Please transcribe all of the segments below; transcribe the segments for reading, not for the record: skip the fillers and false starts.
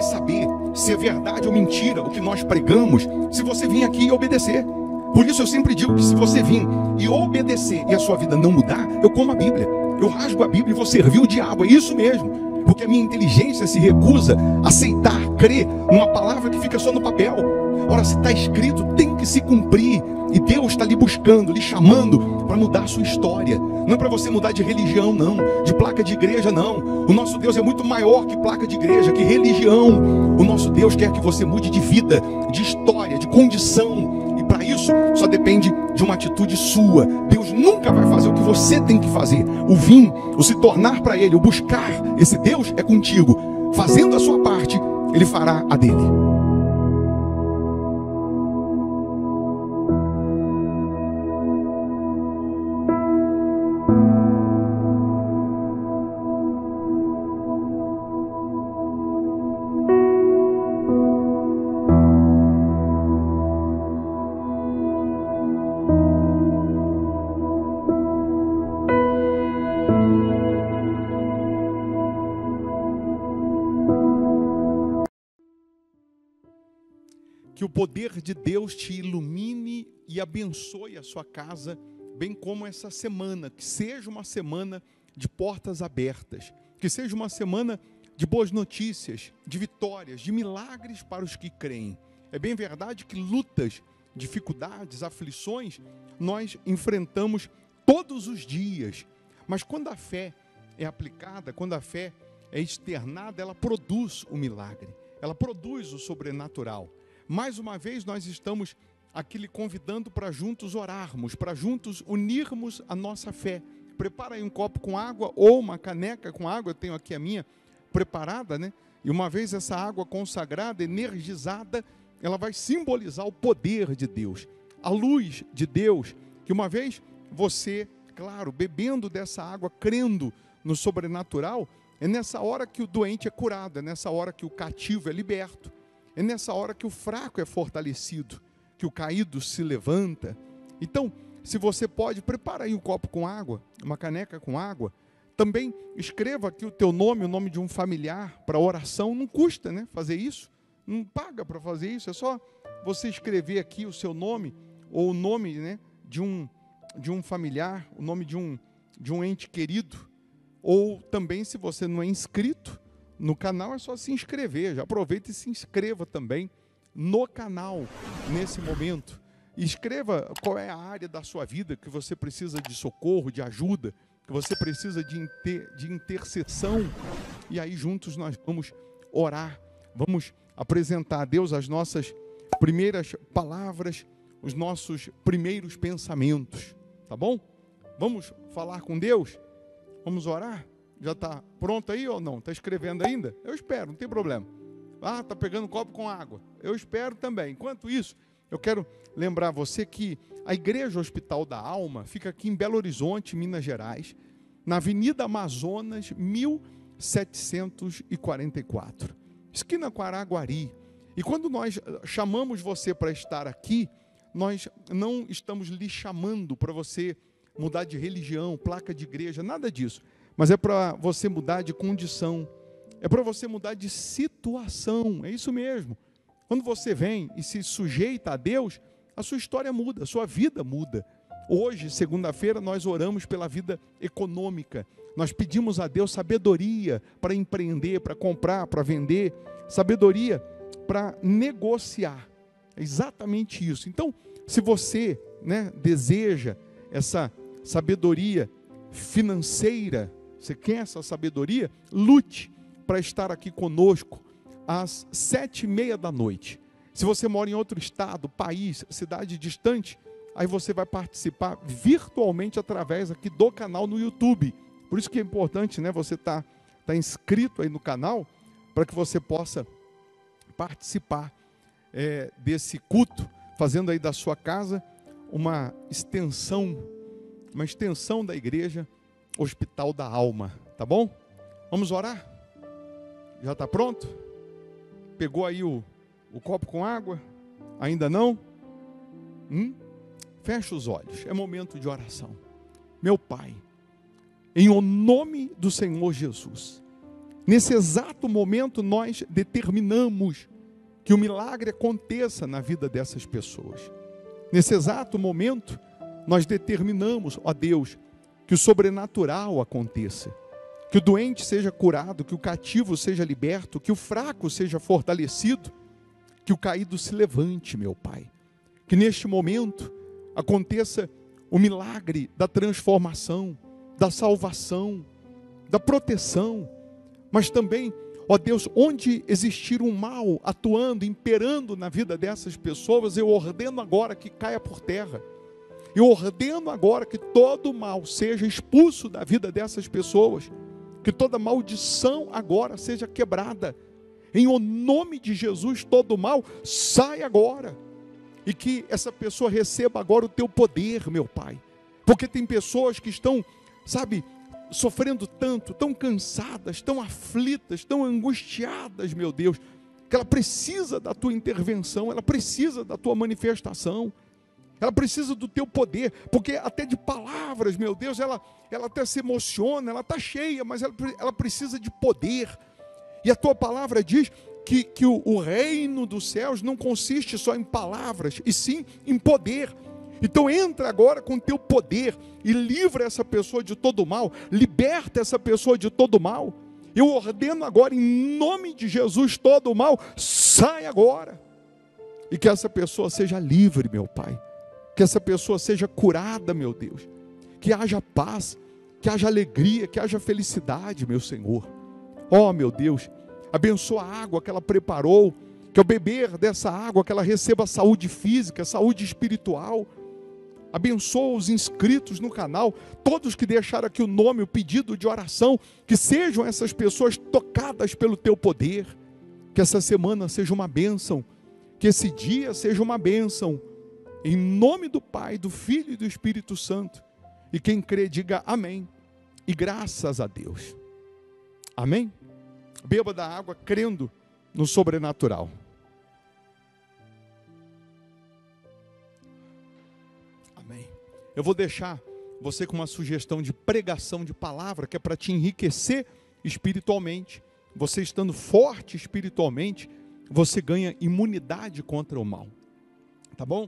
vai saber se é verdade ou mentira o que nós pregamos, se você vir aqui e obedecer. Por isso eu sempre digo que se você vir e obedecer e a sua vida não mudar, eu como a Bíblia, eu rasgo a Bíblia e vou servir o diabo, é isso mesmo. Porque a minha inteligência se recusa a aceitar, crer numa palavra que fica só no papel. Ora, se está escrito, tem que se cumprir. E Deus está lhe buscando, lhe chamando para mudar a sua história. Não é para você mudar de religião, não. De placa de igreja, não. O nosso Deus é muito maior que placa de igreja, que religião. O nosso Deus quer que você mude de vida, de história, de condição. E para isso, só depende de uma atitude sua. Deus nunca vai fazer o que você tem que fazer. O vir, o se tornar para Ele, o buscar esse Deus é contigo. Fazendo a sua parte, Ele fará a dele. Que o poder de Deus te ilumine e abençoe a sua casa, bem como essa semana. Que seja uma semana de portas abertas. Que seja uma semana de boas notícias, de vitórias, de milagres para os que creem. É bem verdade que lutas, dificuldades, aflições, nós enfrentamos todos os dias. Mas quando a fé é aplicada, quando a fé é externada, ela produz o milagre. Ela produz o sobrenatural. Mais uma vez nós estamos aqui lhe convidando para juntos orarmos, para juntos unirmos a nossa fé. Prepara aí um copo com água ou uma caneca com água, eu tenho aqui a minha preparada, né? E uma vez essa água consagrada, energizada, ela vai simbolizar o poder de Deus, a luz de Deus, que uma vez você, claro, bebendo dessa água, crendo no sobrenatural, é nessa hora que o doente é curado, é nessa hora que o cativo é liberto. É nessa hora que o fraco é fortalecido, que o caído se levanta. Então, se você pode, prepara aí um copo com água, uma caneca com água. Também escreva aqui o teu nome, o nome de um familiar para oração. Não custa, né, fazer isso. Não paga para fazer isso. É só você escrever aqui o seu nome, ou o nome, né, de um familiar, o nome de um ente querido. Ou também, se você não é inscrito no canal, é só se inscrever. Já aproveita e se inscreva também no canal nesse momento. Escreva qual é a área da sua vida que você precisa de socorro, de ajuda, que você precisa de intercessão. E aí juntos nós vamos orar, vamos apresentar a Deus as nossas primeiras palavras, os nossos primeiros pensamentos. Tá bom? Vamos falar com Deus? Vamos orar? Já está pronto aí ou não? Está escrevendo ainda? Eu espero, não tem problema. Ah, está pegando um copo com água. Eu espero também. Enquanto isso, eu quero lembrar você que a Igreja Hospital da Alma fica aqui em Belo Horizonte, Minas Gerais, na Avenida Amazonas, 1744, esquina com Araguari. E quando nós chamamos você para estar aqui, nós não estamos lhe chamando para você mudar de religião, placa de igreja, nada disso. Mas é para você mudar de condição, é para você mudar de situação, é isso mesmo. Quando você vem e se sujeita a Deus, a sua história muda, a sua vida muda. Hoje, segunda-feira, nós oramos pela vida econômica. Nós pedimos a Deus sabedoria para empreender, para comprar, para vender, sabedoria para negociar. É exatamente isso. Então, se você, né, deseja essa sabedoria financeira, você quer essa sabedoria, lute para estar aqui conosco às 7h30 da noite. Se você mora em outro estado, país, cidade distante, aí você vai participar virtualmente através aqui do canal no YouTube. Por isso que é importante, né, você tá inscrito aí no canal, para que você possa participar desse culto, fazendo aí da sua casa uma extensão da igreja Hospital da Alma, tá bom? Vamos orar? Já está pronto? Pegou aí o copo com água? Ainda não? Fecha os olhos, é momento de oração. Meu Pai, em o nome do Senhor Jesus, Nesse exato momento, nós determinamos que o milagre aconteça na vida dessas pessoas. Nesse exato momento, nós determinamos, ó Deus, que o sobrenatural aconteça, que o doente seja curado, que o cativo seja liberto, que o fraco seja fortalecido, que o caído se levante, meu Pai. Que neste momento aconteça o milagre da transformação, da salvação, da proteção, mas também, ó Deus, onde existir um mal atuando, imperando na vida dessas pessoas, eu ordeno agora que caia por terra. Eu ordeno agora que todo mal seja expulso da vida dessas pessoas, que toda maldição agora seja quebrada. Em o nome de Jesus, todo mal sai agora. E que essa pessoa receba agora o teu poder, meu Pai. Porque tem pessoas que estão, sofrendo tanto, tão cansadas, tão aflitas, tão angustiadas, meu Deus, que ela precisa da tua intervenção, ela precisa da tua manifestação. Ela precisa do teu poder, porque até de palavras, meu Deus, ela até se emociona, ela está cheia, mas ela precisa de poder. E a tua palavra diz que o reino dos céus não consiste só em palavras, e sim em poder. Então entra agora com o teu poder e livra essa pessoa de todo mal, liberta essa pessoa de todo mal. Eu ordeno agora, em nome de Jesus, todo o mal, sai agora. E que essa pessoa seja livre, meu Pai. Que essa pessoa seja curada, meu Deus. Que haja paz, que haja alegria, que haja felicidade, meu Senhor. Ó, meu Deus, abençoa a água que ela preparou, que ao beber dessa água, que ela receba saúde física, saúde espiritual. Abençoa os inscritos no canal, todos que deixaram aqui o nome, o pedido de oração, que sejam essas pessoas tocadas pelo teu poder. Que essa semana seja uma bênção, que esse dia seja uma bênção. Em nome do Pai, do Filho e do Espírito Santo. E quem crê, diga amém. E graças a Deus. Amém? Beba da água crendo no sobrenatural. Amém. Eu vou deixar você com uma sugestão de pregação de palavra, que é para te enriquecer espiritualmente. Você estando forte espiritualmente, você ganha imunidade contra o mal. Tá bom?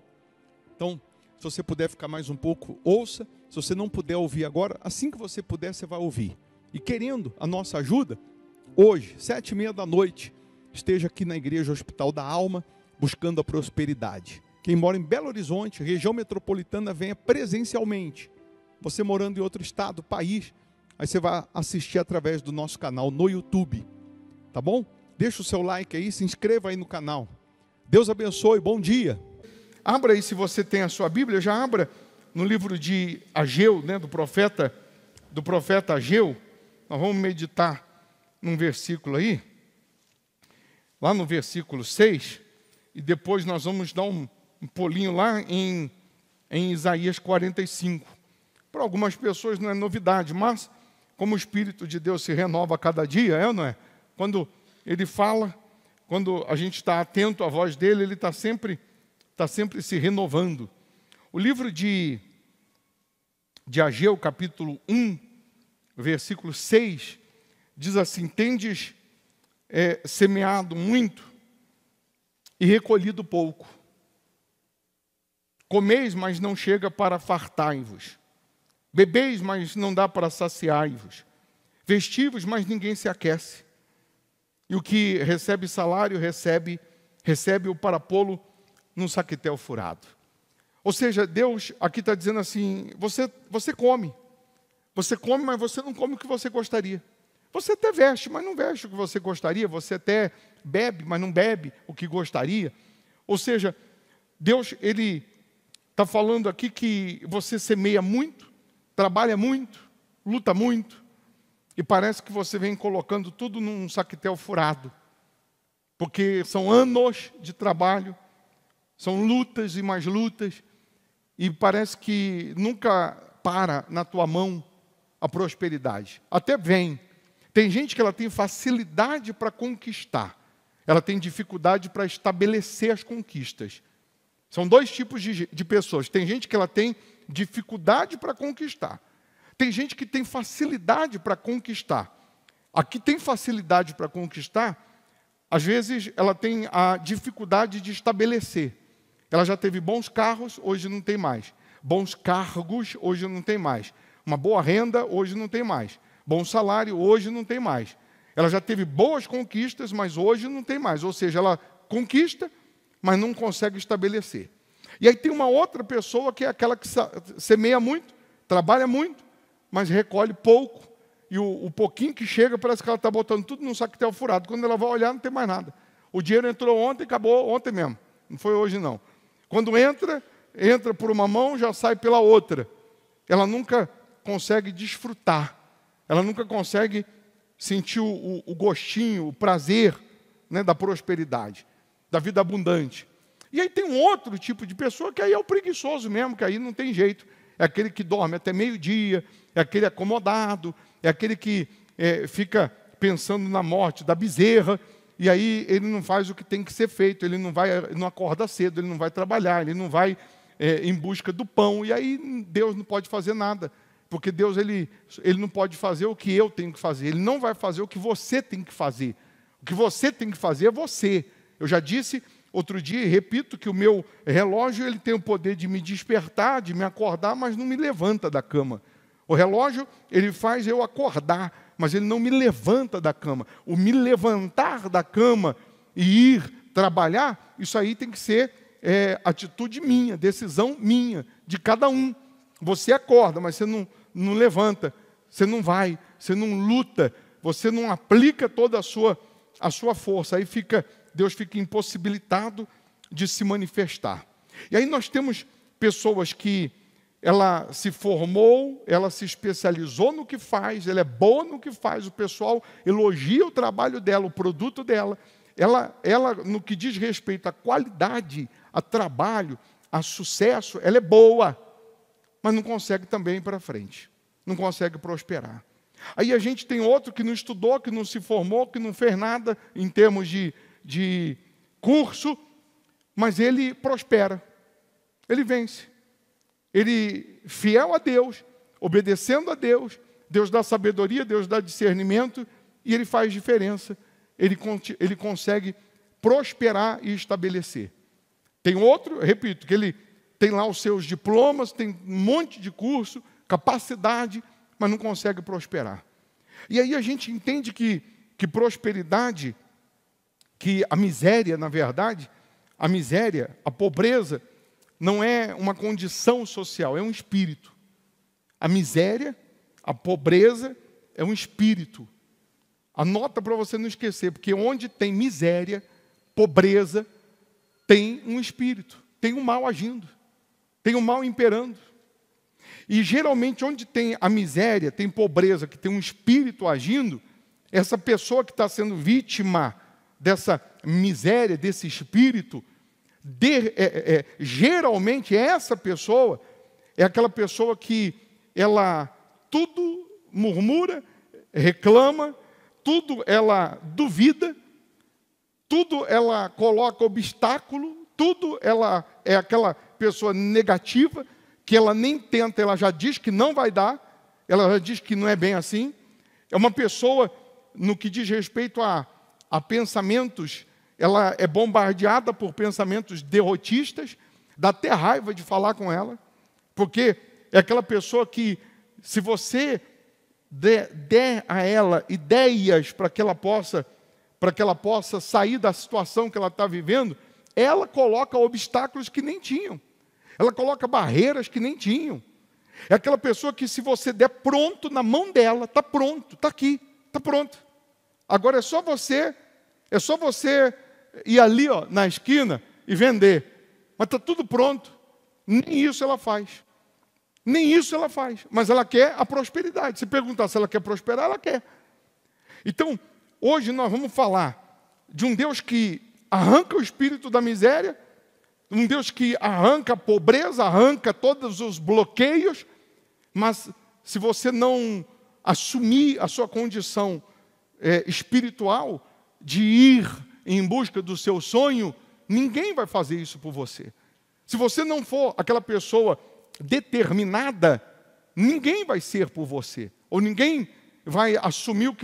Então, se você puder ficar mais um pouco, ouça. Se você não puder ouvir agora, assim que você puder, você vai ouvir. E querendo a nossa ajuda, hoje, 7h30 da noite, esteja aqui na Igreja Hospital da Alma, buscando a prosperidade. Quem mora em Belo Horizonte, região metropolitana, venha presencialmente. Você morando em outro estado, país, aí você vai assistir através do nosso canal no YouTube. Tá bom? Deixa o seu like aí, se inscreva aí no canal. Deus abençoe, bom dia. Abra aí, se você tem a sua Bíblia, já abra no livro de Ageu, do profeta Ageu. Nós vamos meditar num versículo aí, lá no versículo 6, e depois nós vamos dar um pulinho lá em Isaías 45. Para algumas pessoas não é novidade, mas como o Espírito de Deus se renova a cada dia, é ou não é? Quando ele fala, quando a gente está atento à voz dele, ele está sempre se renovando. O livro de Ageu, capítulo 1, versículo 6, diz assim: tendes semeado muito e recolhido pouco. Comeis, mas não chega para fartai-vos. Bebeis, mas não dá para saciai-vos. Vestivos, mas ninguém se aquece. E o que recebe salário, recebe-o para pô-lo num saquetel furado. Ou seja, Deus aqui está dizendo assim: você come, mas você não come o que você gostaria. Você até veste, mas não veste o que você gostaria. Você até bebe, mas não bebe o que gostaria. Ou seja, Deus, Ele está falando aqui que você semeia muito, trabalha muito, luta muito, e parece que você vem colocando tudo num saquetel furado. Porque são anos de trabalho, são lutas e mais lutas, e parece que nunca para na tua mão a prosperidade. Até vem. Tem gente que ela tem facilidade para conquistar, ela tem dificuldade para estabelecer as conquistas. São dois tipos de pessoas. Tem gente que ela tem dificuldade para conquistar. Tem gente que tem facilidade para conquistar. A que tem facilidade para conquistar, às vezes ela tem a dificuldade de estabelecer. Ela já teve bons carros, hoje não tem mais. Bons cargos, hoje não tem mais. Uma boa renda, hoje não tem mais. Bom salário, hoje não tem mais. Ela já teve boas conquistas, mas hoje não tem mais. Ou seja, ela conquista, mas não consegue estabelecer. E aí tem uma outra pessoa que é aquela que semeia muito, trabalha muito, mas recolhe pouco. E o pouquinho que chega, parece que ela está botando tudo num saquetel furado. Quando ela vai olhar, não tem mais nada. O dinheiro entrou ontem, acabou ontem mesmo. Não foi hoje, não. Quando entra por uma mão, já sai pela outra. Ela nunca consegue desfrutar. Ela nunca consegue sentir o gostinho, o prazer, né, da prosperidade, da vida abundante. E aí tem um outro tipo de pessoa que aí é o preguiçoso mesmo, que aí não tem jeito. É aquele que dorme até meio-dia, é aquele acomodado, é aquele que fica pensando na morte da bezerra, e aí ele não faz o que tem que ser feito, ele não acorda cedo, ele não vai trabalhar, ele não vai em busca do pão, e aí Deus não pode fazer nada, porque Deus ele não pode fazer o que eu tenho que fazer, ele não vai fazer o que você tem que fazer. O que você tem que fazer é você. Eu já disse outro dia, e repito, que o meu relógio ele tem o poder de me despertar, de me acordar, mas não me levanta da cama. O relógio, ele faz eu acordar, mas ele não me levanta da cama. O me levantar da cama e ir trabalhar, isso aí tem que ser atitude minha, decisão minha, de cada um. Você acorda, mas você não levanta, você não vai, você não luta, você não aplica toda a sua força. Aí Deus fica impossibilitado de se manifestar. E aí nós temos pessoas que ela se formou, ela se especializou no que faz, ela é boa no que faz, o pessoal elogia o trabalho dela, o produto dela. Ela, no que diz respeito à qualidade, a trabalho, a sucesso, ela é boa, mas não consegue também ir para frente, não consegue prosperar. Aí a gente tem outro que não estudou, que não se formou, que não fez nada em termos de curso, mas ele prospera, ele vence. Ele, fiel a Deus, obedecendo a Deus, Deus dá sabedoria, Deus dá discernimento, e ele faz diferença. Ele consegue prosperar e estabelecer. Tem outro, repito, que ele tem lá os seus diplomas, tem um monte de curso, capacidade, mas não consegue prosperar. E aí a gente entende que prosperidade, que a miséria, na verdade, a miséria, a pobreza, não é uma condição social, é um espírito. A miséria, a pobreza, é um espírito. Anota para você não esquecer, porque onde tem miséria, pobreza, tem um espírito, tem um mal agindo, tem um mal imperando. E geralmente onde tem a miséria, tem pobreza, que tem um espírito agindo, essa pessoa que está sendo vítima dessa miséria, desse espírito, geralmente essa pessoa é aquela pessoa que ela tudo murmura, reclama, tudo ela duvida, tudo ela coloca obstáculo, tudo ela é aquela pessoa negativa, que ela nem tenta, ela já diz que não vai dar, ela já diz que não é bem assim. É uma pessoa, no que diz respeito a pensamentos, ela é bombardeada por pensamentos derrotistas, dá até raiva de falar com ela, porque é aquela pessoa que, se você der a ela ideias para que ela possa sair da situação que ela está vivendo, ela coloca obstáculos que nem tinham, ela coloca barreiras que nem tinham. É aquela pessoa que, se você der pronto na mão dela, está pronto, está aqui, está pronto. Agora é só você ir ali, ó, na esquina e vender. Mas está tudo pronto. Nem isso ela faz. Nem isso ela faz. Mas ela quer a prosperidade. Se perguntar se ela quer prosperar, ela quer. Então, hoje nós vamos falar de um Deus que arranca o espírito da miséria, um Deus que arranca a pobreza, arranca todos os bloqueios, mas se você não assumir a sua condição espiritual de ir em busca do seu sonho, ninguém vai fazer isso por você. Se você não for aquela pessoa determinada, ninguém vai ser por você. Ou ninguém vai assumir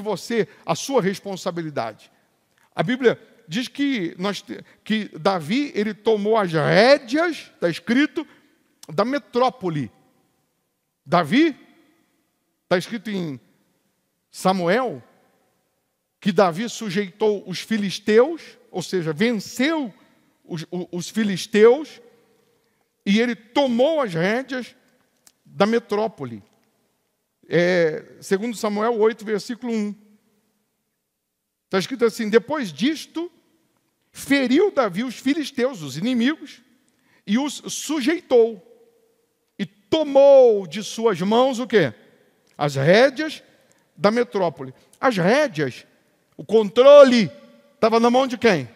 a sua responsabilidade. A Bíblia diz que Davi, ele tomou as rédeas, está escrito, da metrópole. Davi, está escrito em Samuel, que Davi sujeitou os filisteus, ou seja, venceu os filisteus, e ele tomou as rédeas da metrópole. Segundo Samuel 8, versículo 1. Está escrito assim: depois disto, feriu Davi os filisteus, os inimigos, e os sujeitou. E tomou de suas mãos o quê? As rédeas da metrópole. As rédeas, o controle, estava na mão de quem?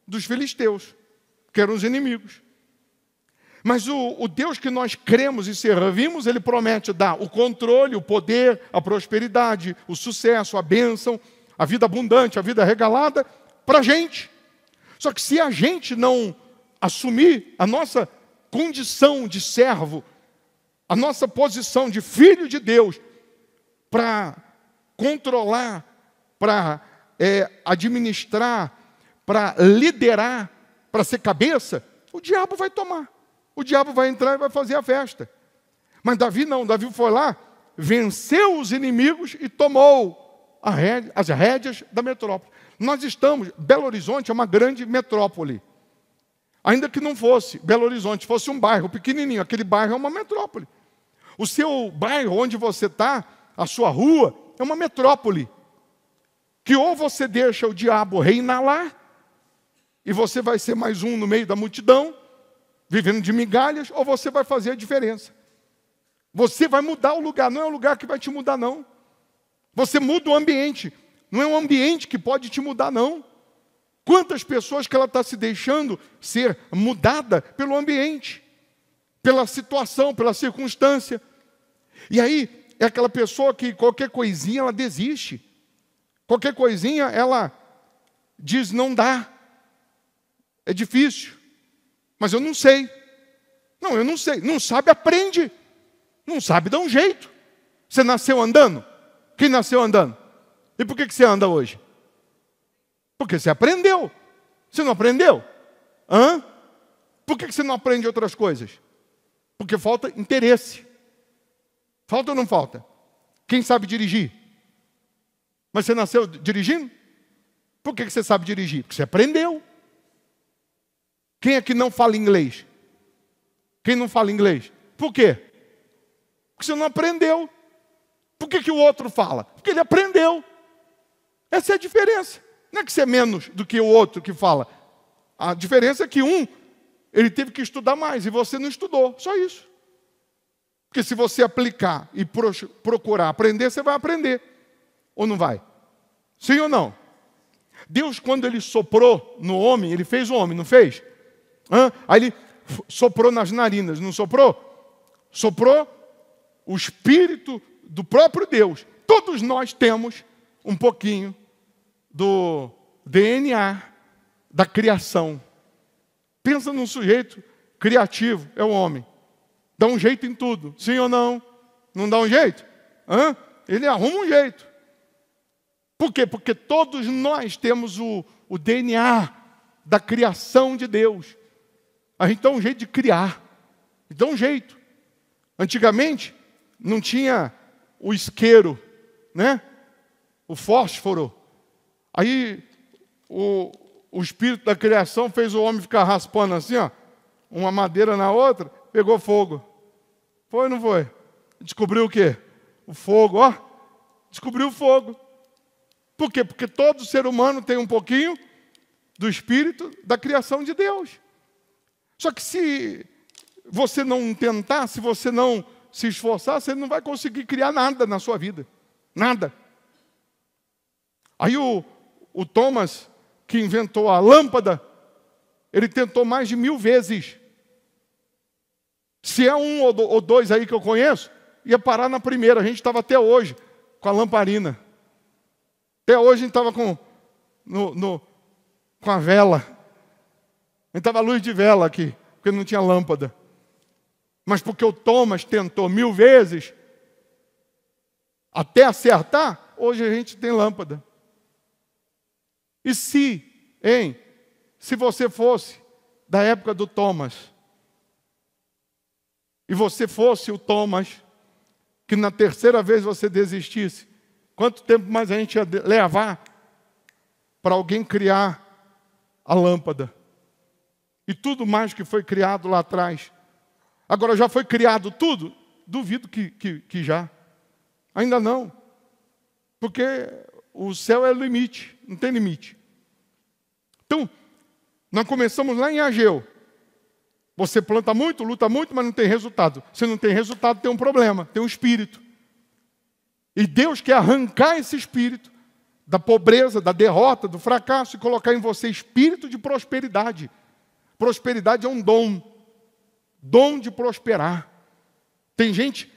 Dos filisteus, que eram os inimigos. Mas o Deus que nós cremos e servimos, Ele promete dar o controle, o poder, a prosperidade, o sucesso, a bênção, a vida abundante, a vida regalada para a gente. Só que se a gente não assumir a nossa condição de servo, a nossa posição de filho de Deus, para controlar, para administrar, para liderar, para ser cabeça, o diabo vai tomar. O diabo vai entrar e vai fazer a festa. Mas Davi não, Davi foi lá, venceu os inimigos e tomou as rédeas da metrópole. Nós estamos, Belo Horizonte é uma grande metrópole. Ainda que não fosse Belo Horizonte, fosse um bairro pequenininho, aquele bairro é uma metrópole. O seu bairro, onde você está, a sua rua, é uma metrópole. Que ou você deixa o diabo reinar lá, e você vai ser mais um no meio da multidão, vivendo de migalhas, ou você vai fazer a diferença. Você vai mudar o lugar, não é o lugar que vai te mudar, não. Você muda o ambiente, não é o ambiente que pode te mudar, não. Quantas pessoas que ela está se deixando ser mudada pelo ambiente, pela situação, pela circunstância. E aí, é aquela pessoa que qualquer coisinha ela desiste. Qualquer coisinha ela diz não dá. É difícil. Mas eu não sei. Não, eu não sei. Não sabe, aprende. Não sabe, dá um jeito. Você nasceu andando? Quem nasceu andando? E por que você anda hoje? Porque você aprendeu. Você não aprendeu? Por que você não aprende outras coisas? Porque falta interesse. Falta ou não falta? Quem sabe dirigir? Mas você nasceu dirigindo? Por que você sabe dirigir? Porque você aprendeu. Quem é que não fala inglês? Quem não fala inglês? Por quê? Porque você não aprendeu. Por que o outro fala? Porque ele aprendeu. Essa é a diferença. Não é que você é menos do que o outro que fala. A diferença é que ele teve que estudar mais e você não estudou. Só isso. Porque se você aplicar e procurar aprender, você vai aprender. Ou não vai? Sim ou não? Deus, quando Ele soprou no homem, Ele fez o homem, não fez? Aí Ele soprou nas narinas, não soprou? Soprou o Espírito do próprio Deus. Todos nós temos um pouquinho do DNA da criação. Pensa num sujeito criativo, é o homem. Dá um jeito em tudo, sim ou não? Não dá um jeito? Ele arruma um jeito. Por quê? Porque todos nós temos o DNA da criação de Deus. A gente dá um jeito de criar. Dá um jeito. Antigamente, não tinha o isqueiro, né? O fósforo. Aí, o espírito da criação fez o homem ficar raspando assim, ó, uma madeira na outra, pegou fogo. Foi ou não foi? Descobriu o quê? O fogo, ó. Descobriu o fogo. Por quê? Porque todo ser humano tem um pouquinho do espírito da criação de Deus. Só que se você não tentar, se você não se esforçar, você não vai conseguir criar nada na sua vida. Nada. Aí o Thomas, que inventou a lâmpada, ele tentou mais de 1000 vezes. Se é um ou dois aí que eu conheço, ia parar na primeira. A gente estava até hoje com a lamparina. Até hoje a gente estava com a vela. A gente estava à luz de vela aqui, porque não tinha lâmpada. Mas porque o Thomas tentou 1000 vezes, até acertar, hoje a gente tem lâmpada. E se você fosse da época do Thomas, e você fosse o Thomas, que na terceira vez você desistisse, quanto tempo mais a gente ia levar para alguém criar a lâmpada? E tudo mais que foi criado lá atrás. Agora, já foi criado tudo? Duvido que já. Ainda não. Porque o céu é o limite, não tem limite. Então, nós começamos lá em Ageu. Você planta muito, luta muito, mas não tem resultado. Se não tem resultado, tem um problema, tem um espírito. E Deus quer arrancar esse espírito da pobreza, da derrota, do fracasso e colocar em você espírito de prosperidade. Prosperidade é um dom de prosperar. Tem gente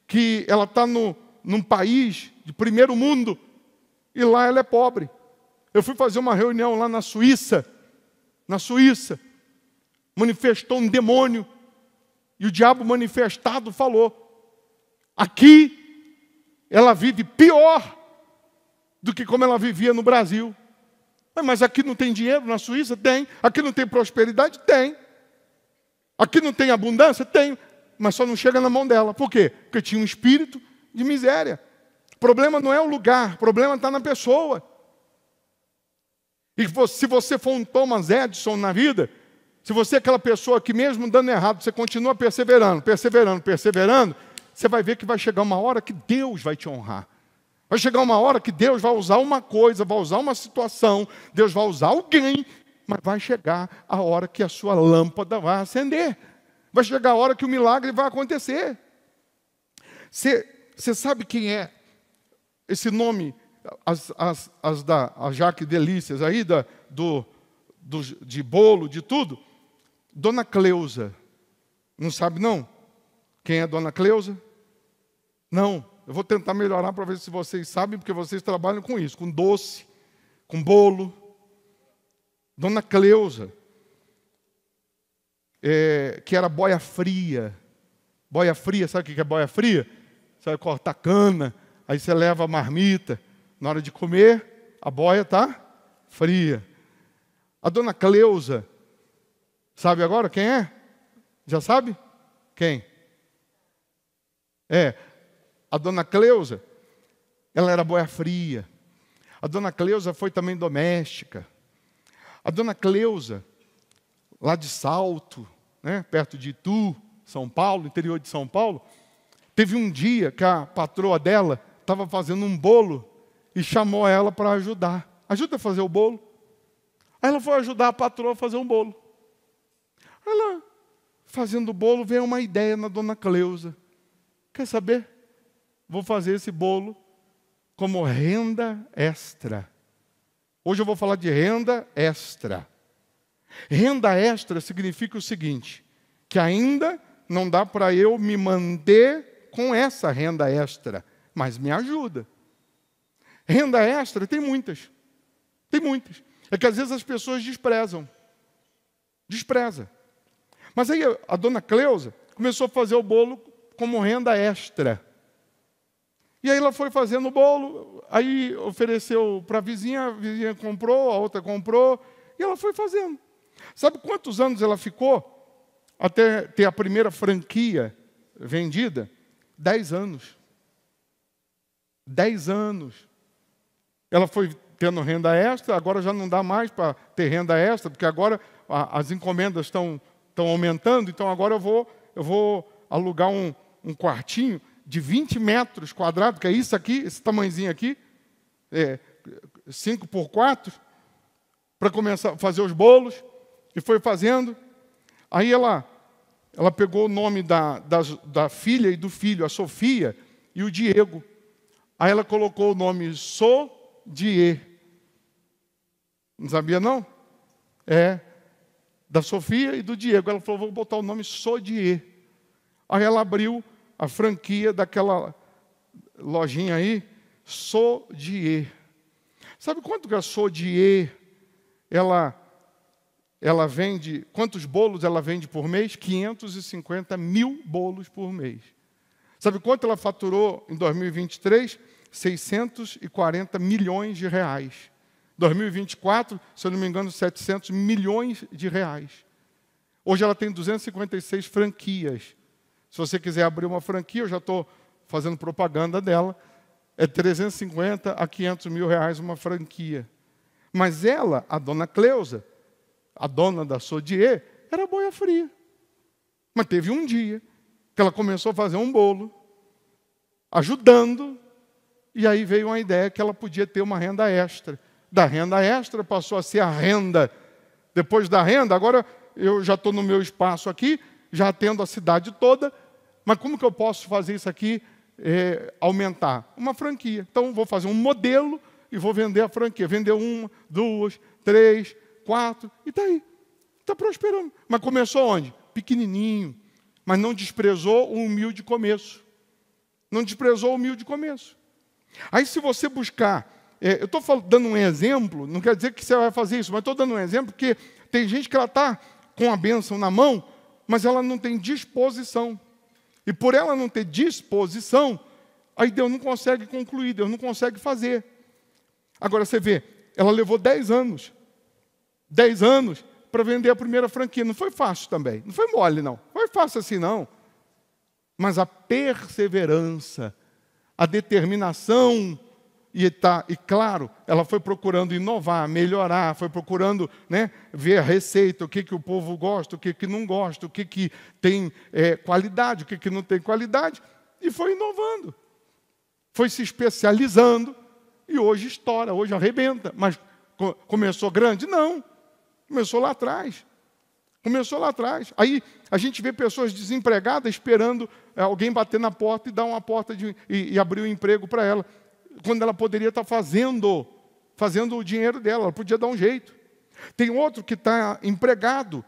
que ela está num país de primeiro mundo e lá ela é pobre. Eu fui fazer uma reunião lá na Suíça, manifestou um demônio e o diabo manifestado falou: aqui ela vive pior do que como ela vivia no Brasil. Mas aqui não tem dinheiro, na Suíça? Tem. Aqui não tem prosperidade? Tem. Aqui não tem abundância? Tem. Mas só não chega na mão dela. Por quê? Porque tinha um espírito de miséria. O problema não é o lugar, o problema está na pessoa. E se você for um Thomas Edison na vida, se você é aquela pessoa que mesmo dando errado, você continua perseverando, você vai ver que vai chegar uma hora que Deus vai te honrar. Vai chegar uma hora que Deus vai usar uma coisa, vai usar uma situação, Deus vai usar alguém, mas vai chegar a hora que a sua lâmpada vai acender. Vai chegar a hora que o milagre vai acontecer. Você sabe quem é esse nome, a Jaque Delícias aí, de bolo, de tudo? Dona Cleusa. Não sabe não? Quem é Dona Cleusa? Não. Eu vou tentar melhorar para ver se vocês sabem, porque vocês trabalham com isso, com doce, com bolo. Dona Cleusa, que era boia fria. Boia fria, sabe o que é boia fria? Você vai cortar cana, aí você leva a marmita. Na hora de comer, a boia está fria. A Dona Cleusa, sabe agora quem é? Já sabe? Quem? A Dona Cleusa, ela era boia fria. A Dona Cleusa foi também doméstica. A Dona Cleusa, lá de Salto, perto de Itu, São Paulo, interior de São Paulo, teve um dia que a patroa dela estava fazendo um bolo e chamou ela para ajudar. Ajuda a fazer o bolo. Aí ela foi ajudar a patroa a fazer um bolo. Ela, fazendo o bolo, veio uma ideia na Dona Cleusa. Quer saber? Vou fazer esse bolo como renda extra. Hoje eu vou falar de renda extra. Renda extra significa o seguinte, que ainda não dá para eu me manter com essa renda extra, mas me ajuda. Renda extra tem muitas. Tem muitas. É que às vezes as pessoas desprezam. Despreza. Mas aí a Dona Cleusa começou a fazer o bolo como renda extra. E aí ela foi fazendo o bolo, aí ofereceu para a vizinha comprou, a outra comprou, e ela foi fazendo. Sabe quantos anos ela ficou até ter a primeira franquia vendida? 10 anos. 10 anos. Ela foi tendo renda extra, agora já não dá mais para ter renda extra, porque agora as encomendas estão aumentando, então agora eu vou alugar um quartinho de 20 metros quadrados, que é isso aqui, esse tamanhozinho aqui, 5 por 4, para começar a fazer os bolos, e foi fazendo. Aí ela pegou o nome da filha e do filho, a Sofia e o Diego. Aí ela colocou o nome Sodier. Não sabia não? Da Sofia e do Diego. Ela falou, vou botar o nome Sodier. Aí ela abriu a franquia daquela lojinha aí, Sodier. Sabe quanto que a Sodier, ela vende, quantos bolos ela vende por mês? 550 mil bolos por mês. Sabe quanto ela faturou em 2023? 640 milhões de reais. 2024, se eu não me engano, 700 milhões de reais. Hoje ela tem 256 franquias. Se você quiser abrir uma franquia, eu já estou fazendo propaganda dela, é 350 a 500 mil reais uma franquia. Mas ela, a dona Cleusa, a dona da Sodier, era boia fria. Mas teve um dia que ela começou a fazer um bolo, ajudando, e aí veio uma ideia que ela podia ter uma renda extra. Da renda extra passou a ser a renda. Depois da renda, agora eu já estou no meu espaço aqui, já atendo a cidade toda, mas como que eu posso fazer isso aqui aumentar? Uma franquia. Então, vou fazer um modelo e vou vender a franquia. Vender 1, 2, 3, 4, e está aí. Está prosperando. Mas começou onde? Pequenininho. Mas não desprezou o humilde começo. Não desprezou o humilde começo. Aí, se você buscar... eu estou dando um exemplo, não quer dizer que você vai fazer isso, mas estou dando um exemplo porque tem gente que ela está com a bênção na mão, mas ela não tem disposição. E por ela não ter disposição, aí Deus não consegue concluir, Deus não consegue fazer. Agora você vê, ela levou 10 anos. 10 anos para vender a primeira franquia. Não foi fácil também, não foi mole não. Não foi fácil assim não. Mas a perseverança, a determinação, e claro, ela foi procurando inovar, melhorar, foi procurando ver a receita, o que o povo gosta, o que não gosta, o que tem qualidade, o que não tem qualidade, e foi inovando. Foi se especializando, e hoje estoura, hoje arrebenta. Mas começou grande? Não. Começou lá atrás. Começou lá atrás. Aí a gente vê pessoas desempregadas esperando alguém bater na porta e dar uma porta e abrir um emprego para ela, quando ela poderia estar fazendo o dinheiro dela, ela podia dar um jeito. Tem outro que está empregado,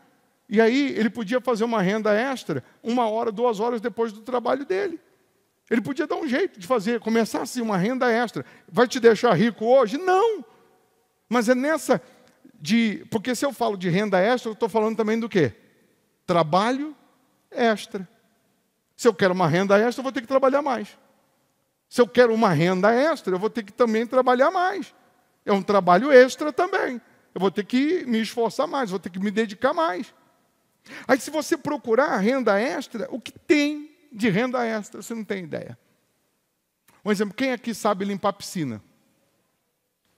e aí ele podia fazer uma renda extra 1 hora, 2 horas depois do trabalho dele. Ele podia dar um jeito de começar assim uma renda extra. Vai te deixar rico hoje? Não. Mas é nessa porque se eu falo de renda extra, eu estou falando também do quê? Trabalho extra. Se eu quero uma renda extra, eu vou ter que trabalhar mais. Se eu quero uma renda extra, eu vou ter que também trabalhar mais. É um trabalho extra também. Eu vou ter que me esforçar mais, vou ter que me dedicar mais. Aí, se você procurar a renda extra, o que tem de renda extra, você não tem ideia. Um exemplo, quem aqui sabe limpar piscina?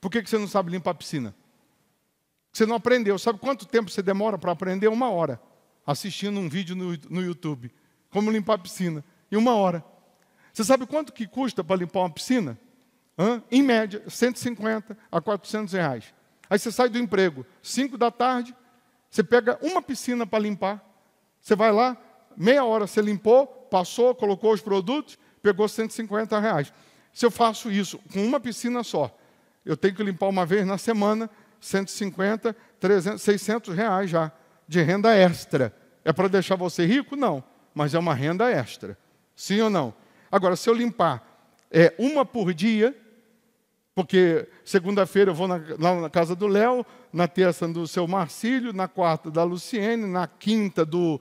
Por que você não sabe limpar piscina? Você não aprendeu. Sabe quanto tempo você demora para aprender? 1 hora. Assistindo um vídeo no YouTube. Como limpar a piscina. E 1 hora. Você sabe quanto que custa para limpar uma piscina? Em média, 150 a 400 reais. Aí você sai do emprego, 5 da tarde, você pega uma piscina para limpar. Você vai lá, meia hora você limpou, passou, colocou os produtos, pegou 150 reais. Se eu faço isso com uma piscina só, eu tenho que limpar uma vez na semana, 150, 300, 600 reais já, de renda extra. É para deixar você rico? Não, mas é uma renda extra. Sim ou não? Agora, se eu limpar uma por dia, porque segunda-feira eu vou lá na casa do Léo, na terça do seu Marcílio, na quarta da Luciene, na quinta do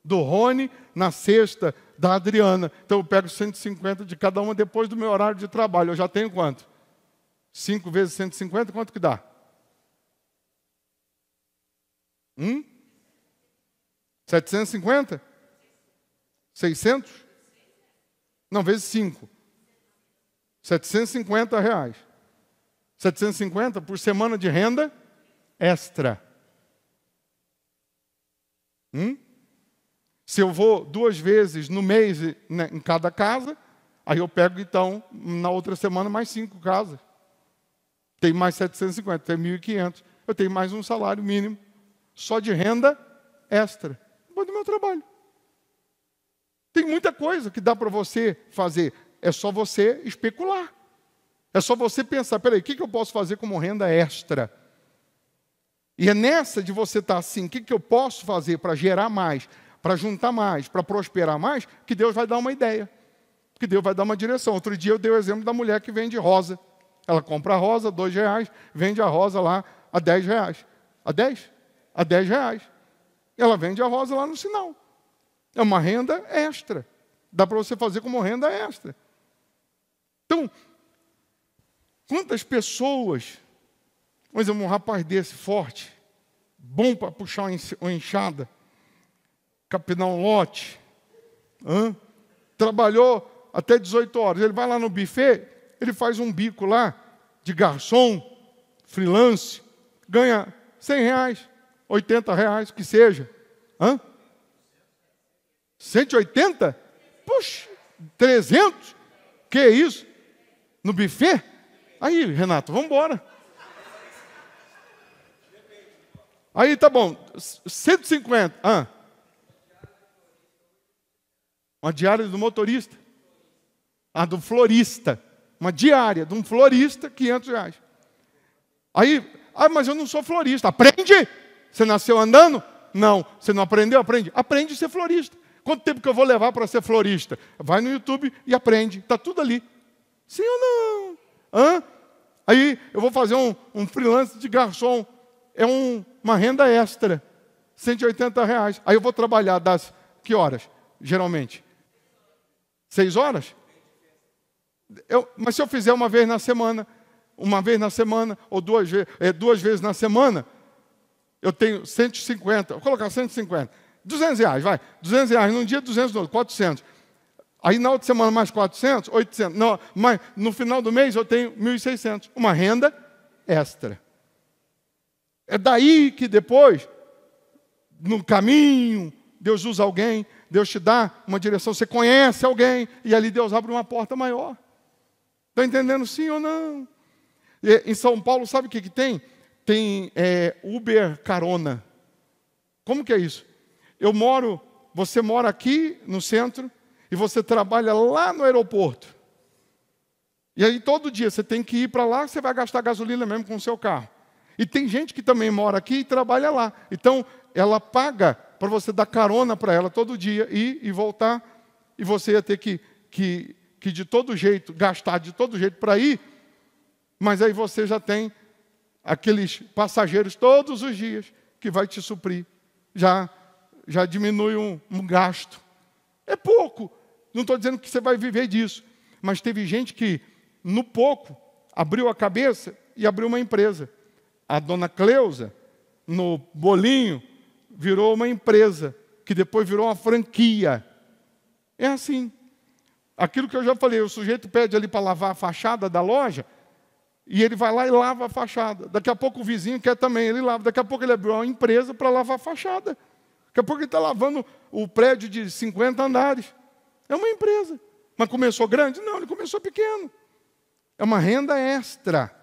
Rony, na sexta da Adriana. Então eu pego 150 de cada uma depois do meu horário de trabalho. Eu já tenho quanto? 5 vezes 150, quanto que dá? 750? 600? Não, vezes 5. 750 reais. 750 por semana de renda extra. Se eu vou 2 vezes no mês em cada casa, aí eu pego, então, na outra semana, mais 5 casas. Tem mais 750, tem 1.500. Eu tenho mais um salário mínimo, só de renda extra. Depois do meu trabalho. Tem muita coisa que dá para você fazer. É só você especular. É só você pensar, peraí, o que eu posso fazer como renda extra? E é nessa de você estar assim, o que eu posso fazer para gerar mais, para juntar mais, para prosperar mais, que Deus vai dar uma ideia. Que Deus vai dar uma direção. Outro dia eu dei o exemplo da mulher que vende rosa. Ela compra a rosa, R$2, vende a rosa lá a R$10. A 10? A R$10. Ela vende a rosa lá no sinal. É uma renda extra. Dá para você fazer como renda extra. Então, quantas pessoas, por exemplo, um rapaz desse forte, bom para puxar uma enxada, capinar um lote, trabalhou até 18 horas, ele vai lá no buffet, ele faz um bico lá, de garçom, freelance, ganha R$100, R$80, que seja. 180? Puxa, 300? Que é isso? No buffet? Aí, Renato, vamos embora. Aí, tá bom, 150. Uma diária do motorista. Do florista. Uma diária de um florista, R$500. Aí, mas eu não sou florista. Aprende! Você nasceu andando? Não. Você não aprendeu? Aprende. Aprende a ser florista. Quanto tempo que eu vou levar para ser florista? Vai no YouTube e aprende. Está tudo ali. Sim ou não? Aí eu vou fazer um freelance de garçom. É uma renda extra. R$180. Aí eu vou trabalhar das que horas, geralmente? 6 horas? Mas se eu fizer uma vez na semana, ou duas vezes na semana, eu tenho 150, vou colocar 150, R$200, vai, R$200 num dia, 200 no outro, 400. Aí na outra semana mais 400, 800, não, mas no final do mês eu tenho 1.600, uma renda extra. É daí que depois, no caminho, Deus usa alguém, Deus te dá uma direção, você conhece alguém, e ali Deus abre uma porta maior. Está entendendo sim ou não? Em São Paulo, sabe o que tem? Tem Uber carona. Como que é isso? Você mora aqui no centro e você trabalha lá no aeroporto. E aí todo dia você tem que ir para lá, você vai gastar gasolina mesmo com o seu carro. E tem gente que também mora aqui e trabalha lá. Então, ela paga para você dar carona para ela todo dia, ir e voltar. E você ia ter que de todo jeito, gastar de todo jeito para ir, mas aí você já tem aqueles passageiros todos os dias que vai te suprir. Já diminui um gasto. É pouco. Não estou dizendo que você vai viver disso. Mas teve gente que, no pouco, abriu a cabeça e abriu uma empresa. A dona Cleusa, no bolinho, virou uma empresa, que depois virou uma franquia. É assim. Aquilo que eu já falei, o sujeito pede ali para lavar a fachada da loja, e ele vai lá e lava a fachada. Daqui a pouco o vizinho quer também, ele lava. Daqui a pouco ele abriu uma empresa para lavar a fachada. Daqui a pouco ele está lavando o prédio de 50 andares. É uma empresa. Mas começou grande? Não, ele começou pequeno. É uma renda extra.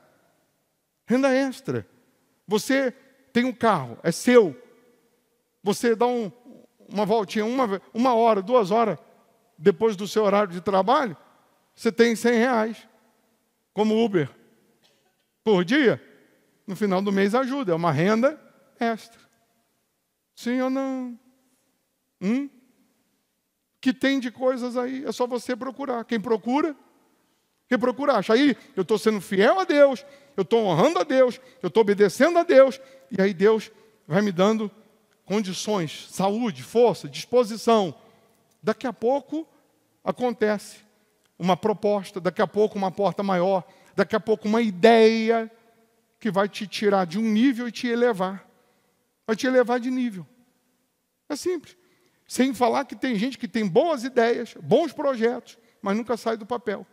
Renda extra. Você tem um carro, é seu. Você dá uma voltinha, uma hora, 2 horas, depois do seu horário de trabalho, você tem R$100 como Uber por dia. No final do mês ajuda, é uma renda extra. Sim ou não? Que tem de coisas aí, é só você procurar. Quem procura acha. Aí eu estou sendo fiel a Deus, eu estou honrando a Deus, eu estou obedecendo a Deus, e aí Deus vai me dando condições, saúde, força, disposição. Daqui a pouco acontece uma proposta, daqui a pouco uma porta maior, daqui a pouco uma ideia que vai te tirar de um nível e te elevar. Vai te elevar de nível. É simples. Sem falar que tem gente que tem boas ideias, bons projetos, mas nunca sai do papel.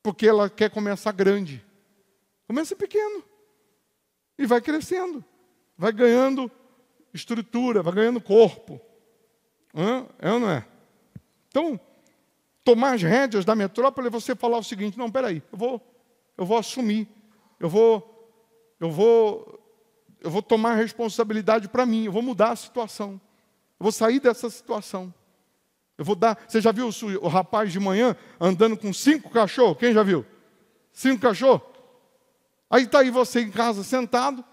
Porque ela quer começar grande. Começa pequeno. E vai crescendo. Vai ganhando estrutura, vai ganhando corpo. É ou não é? Então, tomar as rédeas da metrópole é você falar o seguinte: não, peraí, eu vou assumir, eu vou tomar a responsabilidade para mim, eu vou mudar a situação, eu vou sair dessa situação. Você já viu o rapaz de manhã andando com 5 cachorros? Quem já viu? 5 cachorros? Aí está aí você em casa sentado,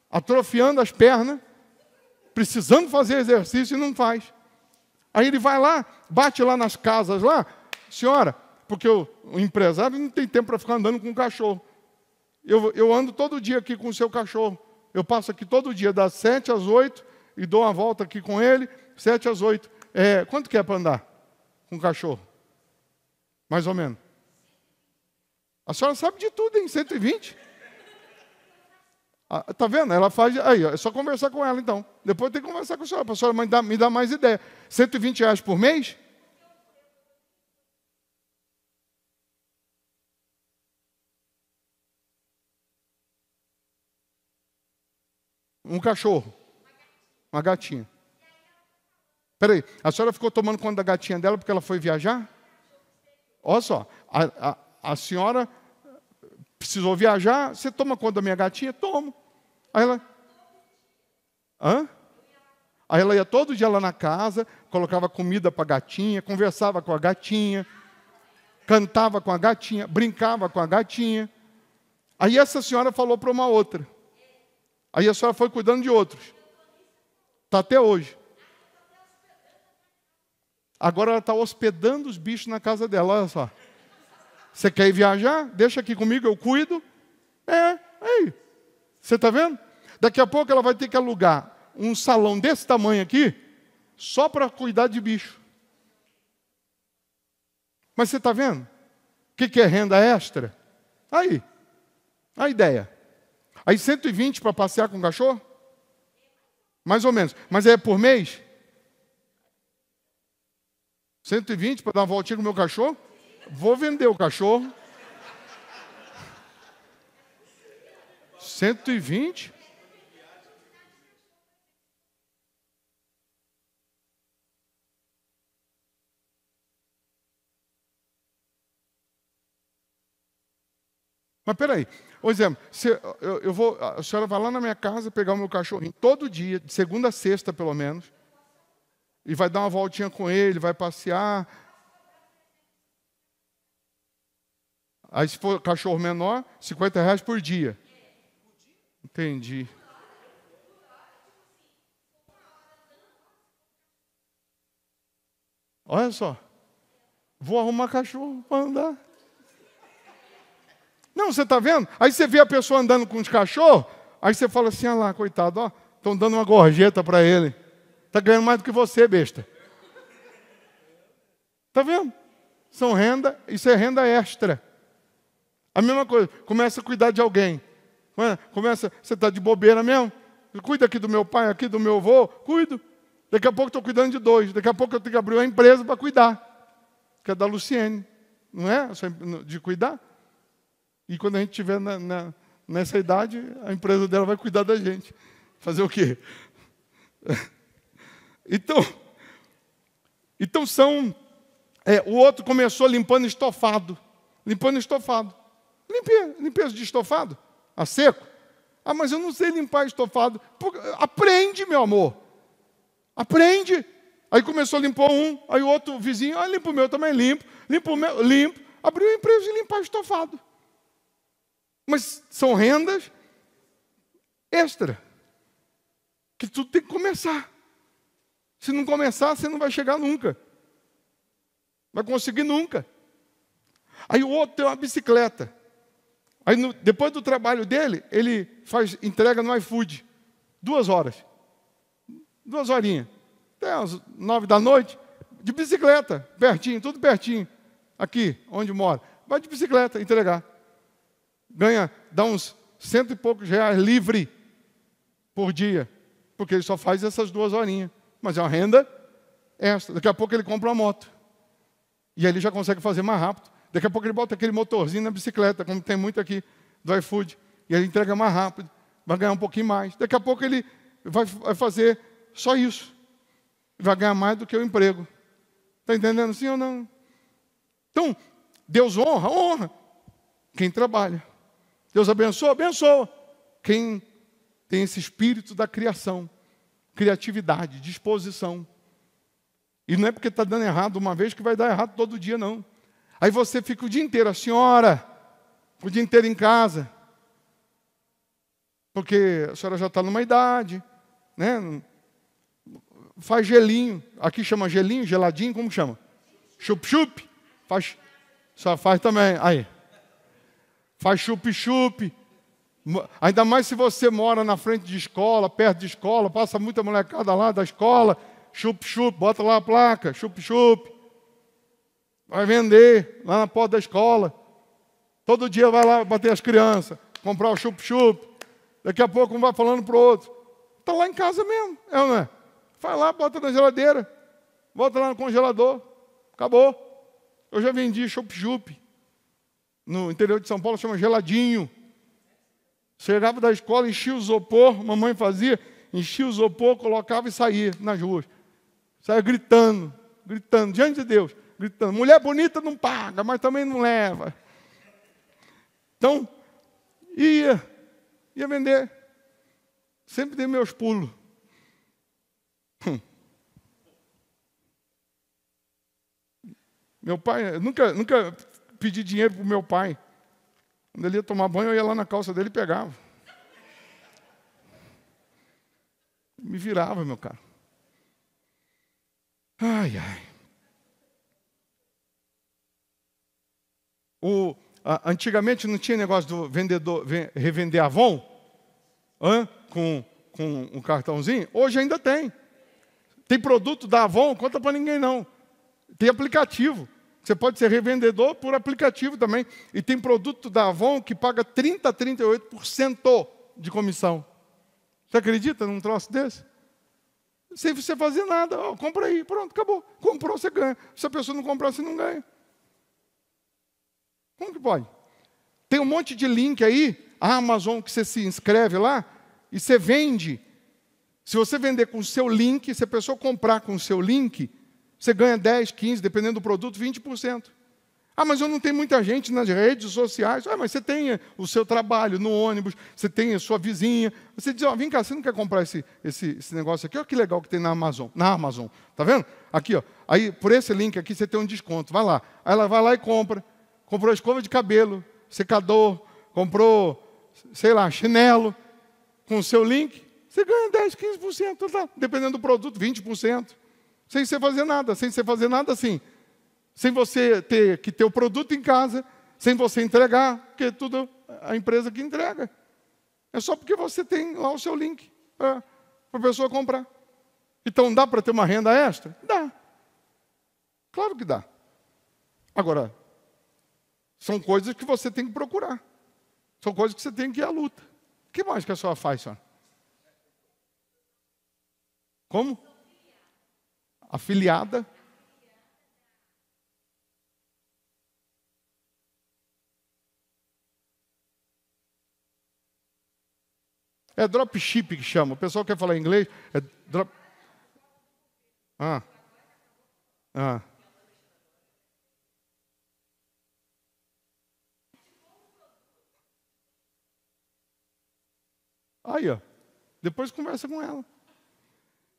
atrofiando as pernas, precisando fazer exercício e não faz. Aí ele vai lá, bate lá nas casas lá, senhora, porque o empresário não tem tempo para ficar andando com o cachorro. Eu ando todo dia aqui com o seu cachorro. Eu passo aqui todo dia, das 7 às 8, e dou uma volta aqui com ele, 7 às 8. Quanto que é para andar com cachorro? Mais ou menos. A senhora sabe de tudo, hein? 120. Tá vendo? Ela faz... Aí, é só conversar com ela, então. Depois tem que conversar com a senhora, para a senhora me dar mais ideia. R$120 por mês? Um cachorro. Uma gatinha. Espera aí, a senhora ficou tomando conta da gatinha dela porque ela foi viajar? Olha só, a senhora precisou viajar, você toma conta da minha gatinha? Tomo. Aí ela... Hã? Aí ela ia todo dia lá na casa, colocava comida para a gatinha, conversava com a gatinha, cantava com a gatinha, brincava com a gatinha. Aí essa senhora falou para uma outra. Aí a senhora foi cuidando de outros. Está até hoje. Agora ela está hospedando os bichos na casa dela, olha só. Você quer ir viajar? Deixa aqui comigo, eu cuido. Aí. Você está vendo? Daqui a pouco ela vai ter que alugar um salão desse tamanho aqui, só para cuidar de bicho. Mas você está vendo? O que é renda extra? Aí. A ideia. Aí 120 para passear com o cachorro? Mais ou menos. Mas é por mês? 120 para dar uma voltinha com o meu cachorro? Vou vender o cachorro. 120? Mas peraí, por exemplo, a senhora vai lá na minha casa pegar o meu cachorrinho todo dia, de segunda a sexta pelo menos, e vai dar uma voltinha com ele, vai passear. Aí se for cachorro menor, R$50 por dia. Entendi. Olha só, vou arrumar cachorro para andar. Não, você está vendo? Aí você vê a pessoa andando com os cachorros, aí você fala assim, olha lá, coitado, ó, estão dando uma gorjeta para ele. Está ganhando mais do que você, besta. Está vendo? São renda, isso é renda extra. A mesma coisa, começa a cuidar de alguém. Você está de bobeira mesmo? Cuida aqui do meu pai, aqui do meu avô, cuido. Daqui a pouco estou cuidando de 2. Daqui a pouco eu tenho que abrir uma empresa para cuidar. Que é da Luciene. Não é? De cuidar. E quando a gente estiver nessa idade, a empresa dela vai cuidar da gente. Fazer o quê? Então são... o outro começou limpando estofado. Limpeza de estofado? A seco? Ah, mas eu não sei limpar estofado. Aprende, meu amor. Aprende. Aí começou a limpar um, aí o outro vizinho, limpa o meu também, limpo. Abriu a empresa de limpar estofado. Mas são rendas extra. Que tudo tem que começar. Se não começar, você não vai chegar nunca. Vai conseguir nunca. Aí o outro tem uma bicicleta. Aí depois do trabalho dele, ele faz entrega no iFood. 2 horas. 2 horinhas. Até às 9 da noite, de bicicleta, pertinho, tudo pertinho. Aqui, onde mora. Vai de bicicleta entregar. Dá uns 100 e poucos reais livre por dia. Porque ele só faz essas 2 horinhas. Mas é uma renda extra. Daqui a pouco ele compra uma moto. E aí ele já consegue fazer mais rápido. Daqui a pouco ele bota aquele motorzinho na bicicleta, como tem muito aqui do iFood. E ele entrega mais rápido. Vai ganhar um pouquinho mais. Daqui a pouco ele vai fazer só isso. Vai ganhar mais do que o emprego. Está entendendo sim ou não? Então, Deus honra quem trabalha. Deus abençoa quem tem esse espírito da criação, criatividade, disposição. E não é porque está dando errado uma vez que vai dar errado todo dia, não. Aí você fica o dia inteiro, a senhora, o dia inteiro em casa, porque a senhora já está numa idade, né? Faz gelinho, aqui chama gelinho, geladinho, como chama? Chup-chup, só faz também, aí. Faz chup-chup. Ainda mais se você mora na frente de escola, perto de escola, passa muita molecada lá da escola, chup-chup, bota lá a placa, chup-chup. vai vender lá na porta da escola. Todo dia vai lá bater as crianças, comprar o chup-chup. Daqui a pouco um vai falando para o outro. Está lá em casa mesmo, é ou não é? Vai lá, bota na geladeira, bota lá no congelador. Acabou. Eu já vendi chup-chup. No interior de São Paulo chama geladinho. Chegava da escola, enchia o isopor, mamãe fazia, enchia o isopor, colocava e saía nas ruas. Saia gritando, diante de Deus, gritando. Mulher bonita não paga, mas também não leva. Então, ia vender. Sempre dei meus pulos. Meu pai, nunca pedi dinheiro para o meu pai. Quando ele ia tomar banho, eu ia lá na calça dele e pegava. Me virava, meu cara. Ai, ai. Antigamente não tinha negócio do vendedor revender Avon com um cartãozinho. Hoje ainda tem. Tem produto da Avon, conta para ninguém não. Tem aplicativo. Você pode ser revendedor por aplicativo também. E tem produto da Avon que paga 30% a 38% de comissão. Você acredita num troço desse? Sem você fazer nada. Compra aí, pronto, acabou. Comprou, você ganha. Se a pessoa não comprar, você não ganha. Como que pode? Tem um monte de link aí, a Amazon, que você se inscreve lá, e você vende. Se você vender com o seu link, se a pessoa comprar com o seu link, você ganha 10, 15, dependendo do produto, 20%. Ah, mas eu não tenho muita gente nas redes sociais. Ah, mas você tem o seu trabalho no ônibus, você tem a sua vizinha. Você diz, vem cá, você não quer comprar esse negócio aqui? Olha que legal que tem na Amazon. Tá vendo? Aqui, ó. Aí, por esse link aqui, você tem um desconto. Vai lá. Aí ela vai lá e compra. Comprou escova de cabelo, secador, comprou, sei lá, chinelo. Com o seu link, você ganha 10, 15%. Tá? Dependendo do produto, 20%. Sem você fazer nada. Sem você fazer nada assim. Sem você ter que ter o produto em casa, sem você entregar, porque tudo a empresa que entrega. É só porque você tem lá o seu link para a pessoa comprar. Então, dá para ter uma renda extra? Dá. Claro que dá. Agora, são coisas que você tem que procurar. São coisas que você tem que ir à luta. O que mais que a senhora faz, senhora? Como? Afiliada. É dropship que chama. O pessoal quer falar inglês. É drop... Aí, ó. Depois conversa com ela.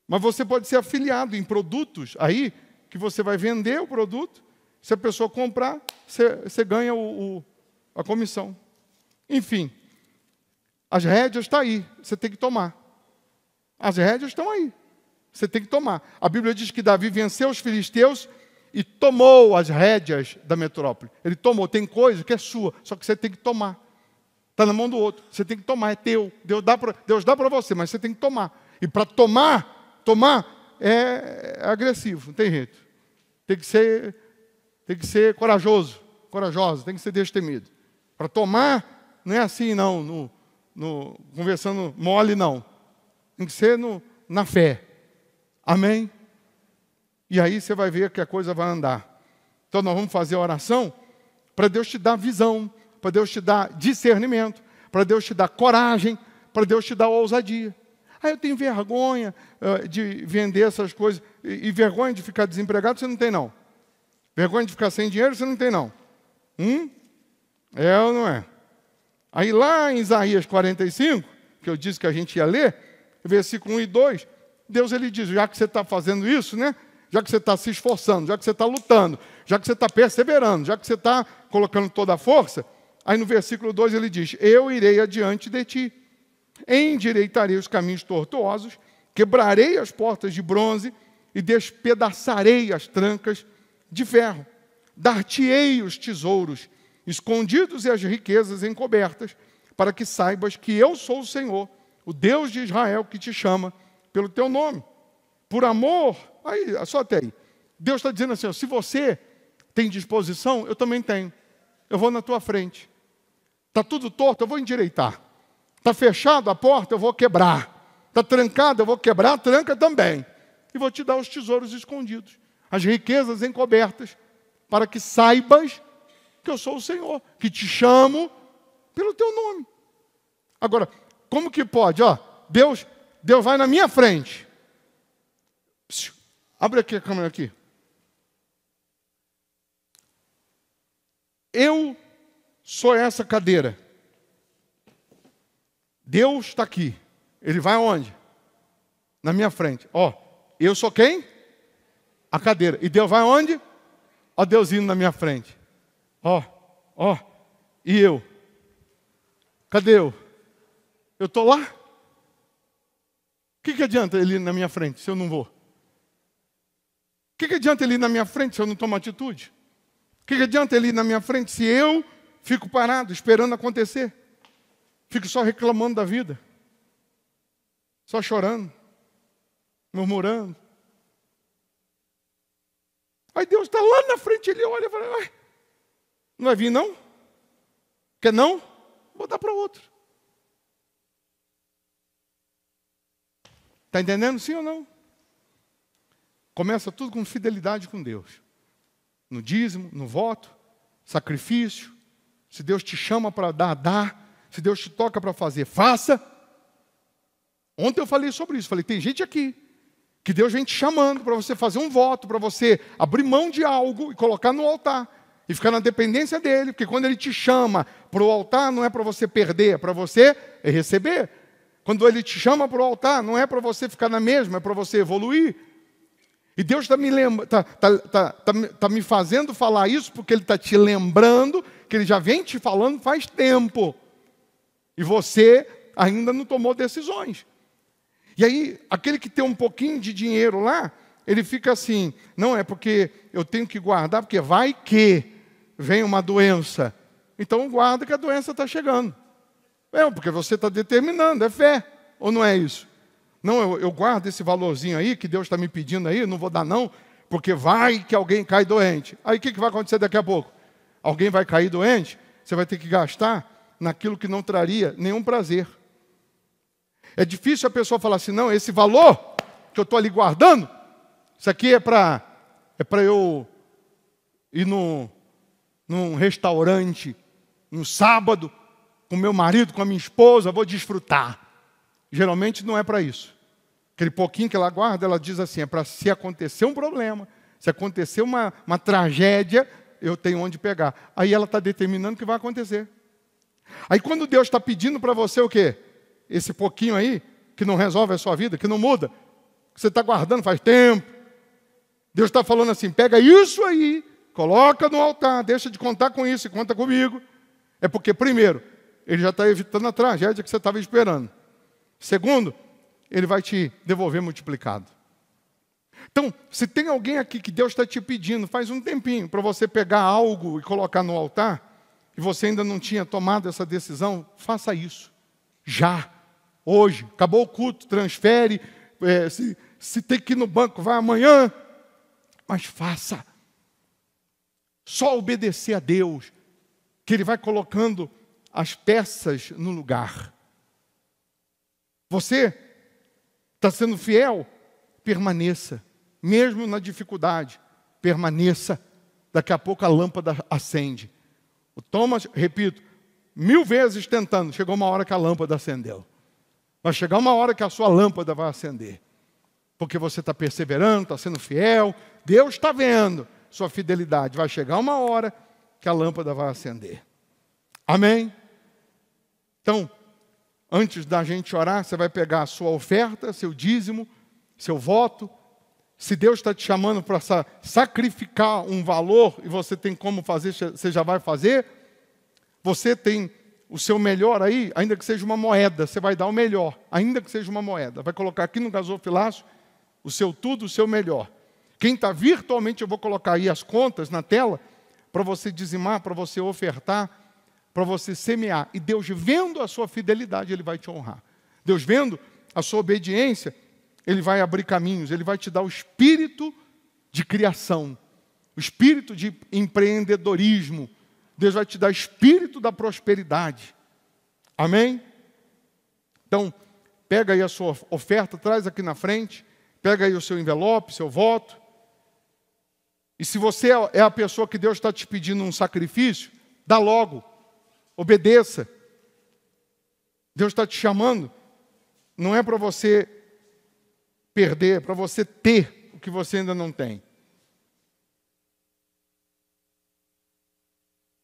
Mas você pode ser afiliado em produtos aí, que você vai vender o produto. Se a pessoa comprar, você ganha a comissão. Enfim. As rédeas estão aí, você tem que tomar. As rédeas estão aí, você tem que tomar. A Bíblia diz que Davi venceu os filisteus e tomou as rédeas da metrópole. Ele tomou, tem coisa que é sua, só que você tem que tomar. Está na mão do outro, você tem que tomar, é teu. Deus dá para você, mas você tem que tomar. E para tomar é agressivo, não tem jeito. Tem que ser corajosa, tem que ser destemido. Para tomar, não é assim não, conversando mole, não. Tem que ser na fé. Amém? E aí você vai ver que a coisa vai andar. Então nós vamos fazer a oração para Deus te dar visão, para Deus te dar discernimento, para Deus te dar coragem, para Deus te dar ousadia. Ah, eu tenho vergonha de vender essas coisas. E vergonha de ficar desempregado, você não tem, não. Vergonha de ficar sem dinheiro, você não tem, não. É ou não é? Aí lá em Isaías 45, que eu disse que a gente ia ler, versículo 1 e 2, Deus ele diz, já que você está fazendo isso, né? Já que você está se esforçando, já que você está lutando, já que você está perseverando, já que você está colocando toda a força, aí no versículo 2 ele diz, eu irei adiante de ti, endireitarei os caminhos tortuosos, quebrarei as portas de bronze e despedaçarei as trancas de ferro, dar-te-ei os tesouros escondidos e as riquezas encobertas, para que saibas que eu sou o Senhor, o Deus de Israel, que te chama pelo teu nome. Por amor, aí, só até aí. Deus está dizendo assim, se você Tem disposição? Eu também tenho. Eu vou na tua frente. Está tudo torto? Eu vou endireitar. Está fechado a porta? Eu vou quebrar. Está trancado? Eu vou quebrar, tranca também. E vou te dar os tesouros escondidos, as riquezas encobertas, para que saibas que eu sou o Senhor, que te chamo pelo teu nome. Agora, como que pode? Deus vai na minha frente. Abre aqui a câmera aqui. Eu sou essa cadeira. Deus está aqui. Ele vai aonde? Na minha frente. Eu sou quem? A cadeira. E Deus vai aonde? Deus indo na minha frente. E eu? Cadê eu? Eu estou lá? O que adianta ele ir na minha frente se eu não vou? O que adianta ele ir na minha frente se eu não tomo atitude? O que adianta ele ir na minha frente se eu fico parado, esperando acontecer? Fico só reclamando da vida. Só chorando. Murmurando. Aí Deus está lá na frente, ele olha e fala, não vai vir não? Quer não? Vou dar para outro. Está entendendo, sim ou não? Começa tudo com fidelidade com Deus. No dízimo, no voto, sacrifício. Se Deus te chama para dar, dá. Se Deus te toca para fazer, faça. Ontem eu falei sobre isso. Falei, tem gente aqui que Deus vem te chamando para você fazer um voto, para você abrir mão de algo e colocar no altar. E ficar na dependência dele. Porque quando ele te chama para o altar, não é para você perder, é para você receber. Quando ele te chama para o altar, não é para você ficar na mesma, é para você evoluir. E Deus está me fazendo falar isso porque Ele está te lembrando que Ele já vem te falando faz tempo. E você ainda não tomou decisões. E aí, aquele que tem um pouquinho de dinheiro lá, ele fica assim, não é porque eu tenho que guardar, porque vai que vem uma doença. Então guarda que a doença está chegando. Porque você está determinando, é fé. Ou não é isso? Não, eu guardo esse valorzinho aí, que Deus está me pedindo aí, eu não vou dar não, porque vai que alguém cai doente. Aí o que vai acontecer daqui a pouco? Alguém vai cair doente, você vai ter que gastar naquilo que não traria nenhum prazer. É difícil a pessoa falar assim, não, esse valor que eu estou ali guardando, isso aqui é para eu ir num restaurante, no sábado, com meu marido, com a minha esposa, vou desfrutar. Geralmente não é para isso. Aquele pouquinho que ela guarda, ela diz assim, é para se acontecer um problema, se acontecer uma tragédia, eu tenho onde pegar. Aí ela está determinando o que vai acontecer. Aí quando Deus está pedindo para você o quê? Esse pouquinho aí, que não resolve a sua vida, que não muda, que você está guardando faz tempo. Deus está falando assim, pega isso aí, coloca no altar, deixa de contar com isso e conta comigo. É porque, primeiro, Ele já está evitando a tragédia que você estava esperando. Segundo, Ele vai te devolver multiplicado. Então, se tem alguém aqui que Deus está te pedindo, faz um tempinho, para você pegar algo e colocar no altar, e você ainda não tinha tomado essa decisão, faça isso. Já. Hoje. Acabou o culto, transfere. Se tem que ir no banco, vai amanhã. Mas faça. Só obedecer a Deus, que Ele vai colocando as peças no lugar. Você está sendo fiel? Permaneça. Mesmo na dificuldade, permaneça. Daqui a pouco a lâmpada acende. O Thomas, repito, 1000 vezes tentando, chegou uma hora que a lâmpada acendeu. Vai chegar uma hora que a sua lâmpada vai acender. Porque você está perseverando, está sendo fiel. Deus está vendo sua fidelidade. Vai chegar uma hora que a lâmpada vai acender. Amém? Então, antes da gente orar, você vai pegar a sua oferta, seu dízimo, seu voto. Se Deus está te chamando para sacrificar um valor e você tem como fazer, você já vai fazer. Você tem o seu melhor aí, ainda que seja uma moeda, você vai dar o melhor, ainda que seja uma moeda. Vai colocar aqui no gasofilácio o seu tudo, o seu melhor. Quem está virtualmente, eu vou colocar aí as contas na tela, para você dizimar, para você ofertar, para você semear. E Deus, vendo a sua fidelidade, Ele vai te honrar. Deus, vendo a sua obediência, Ele vai abrir caminhos, Ele vai te dar o espírito de criação, o espírito de empreendedorismo. Deus vai te dar espírito da prosperidade. Amém? Então, pega aí a sua oferta, traz aqui na frente, pega aí o seu envelope, seu voto. E se você é a pessoa que Deus está te pedindo um sacrifício, dá logo, obedeça. Deus está te chamando, não é para você perder, é para você ter o que você ainda não tem.